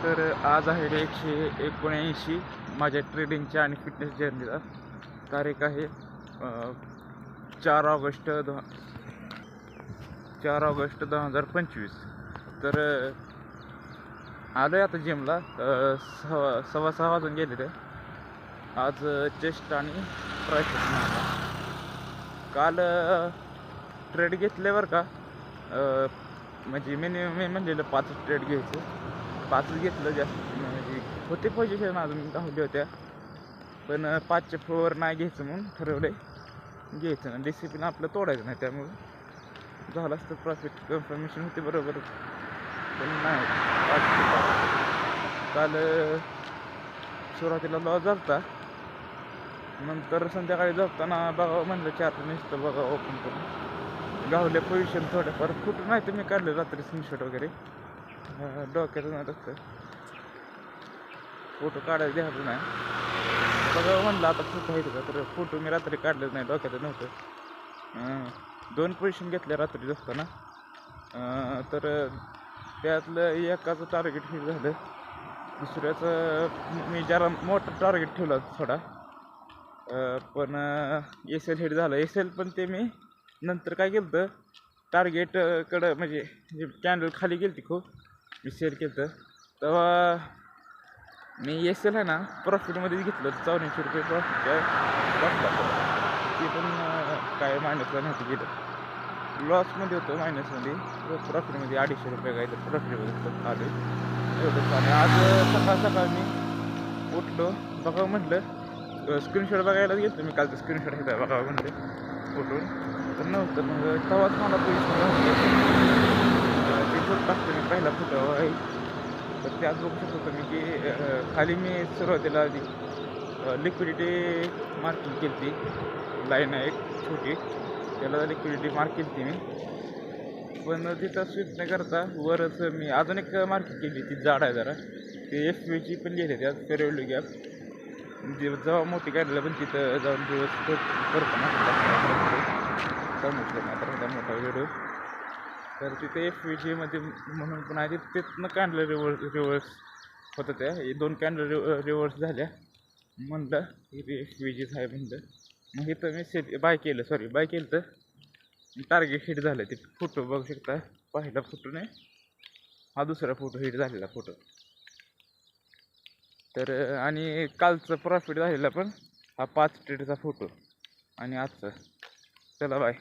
तर आज आहे 179 माझ्या ट्रेडिंगच्या आणि फिटनेस जर्नीला. तारीख आहे 4 ऑगस्ट 2025. तर आलो आहे आता जिमला. 6:15 वाजून गेले ते. आज चेस्ट आणि ट्रायसेप्स मारला. काल ट्रेड घेतल्यावर का म्हणजे मी म्हणलेलं 5 ट्रेड घ्यायचं. 5च घेतलं. जास्त म्हणजे होते पोझिशन अजून धावले होत्या, पण 5च्या फ्लोअर नाही घ्यायचं म्हणून ठरवलं घ्यायचं ना. डिसिप्लिन आपलं तोडायचं नाही, त्यामुळं झालं असतं प्रॉफिट. कन्फर्मेशन होते बरोबर, पण नाही. काल सुरुवातीला लॉस झाला, नंतर संध्याकाळी झोपताना बघावं म्हणलं चार्ट नुसतं बघा ओपन करून. गावल्या पोझिशन थोड्याफार फुटून नाही तर मी काढलं रात्री स्क्रीनशॉट वगैरे. डोक्यातून नाही तसं फोटो काढायला द्यायचं नाही. बघा म्हणलं आता फोटो आहेत का, तर फोटो मी रात्री काढलेच नाही, डोक्यात नव्हतं. 2 पोझिशन घेतल्या रात्री झोपताना. तर त्यातलं एकाचं टार्गेट हिट झालं, दुसऱ्याचं मी जरा मोठं टार्गेट ठेवला थोडा, पण एस-एल हिट झालं. एस-एल पण ते मी नंतर काय केलं तर टार्गेटकडं म्हणजे कॅन्डल खाली गेली ती खूप, मी सेल केलं तेव्हा मी एस-एल आहे ना प्रॉफिटमध्येच घेतलं. 84 रुपये प्रॉफिटच्या बसला. ते पण काय मायनसला नव्हतं गेलं, लॉसमध्ये होतं. मायनसमध्ये प्रॉफिटमध्ये 250 रुपये काय तर प्रॉफिटमध्ये आले एवढंच. आणि आज सकाळ मी उठलो, बघा म्हटलं स्क्रीनशॉट बघायला घेतलं मी. कालचं स्क्रीनशॉट घेतला बघा म्हटलं फोटो, तर नव्हतं. मग तेव्हाच मला पोझिशन ते फोटो टाकतो मी, पहिला फोटो आहे. तर त्यात बघू शकतो तुम्ही की खाली मी सुरुवातीला आधी लिक्विडिटी मार्किंग केली ती. लाईन आहे एक छोटी, त्याला लिक्विडिटी मार्क केली ती मी. पण तिथं स्विप न करता वरच मी अजून एक मार्किंग केली, ती जाड आहे जरा. ते FVची पण लिहिले त्यात फेअरव्हॅल्यू गॅप. जेव्हा मोठी काढलं पण तिथं जाऊन दिवस करतो ना समजलं ना तर मोठा व्हिडिओ. तर तिथे FVGमध्ये म्हणून पण आहे, तिथनं कॅन्डल रिव्हर्स होतं. त्या 2 कॅन्डल रिव्हर्स झाल्या. म्हणलं इथे FVGच आहे म्हणलं. मग इथं मी बाय केलं तर टार्गेट हिट झालं. ते फोटो बघू शकता, पहिला फोटो नाही हा दुसरा फोटो हिट झालेला फोटो. तर आणि कालचं प्रॉफिट झालेला पण हा 5 ट्रेडचा फोटो आणि आजचा. चला बाय.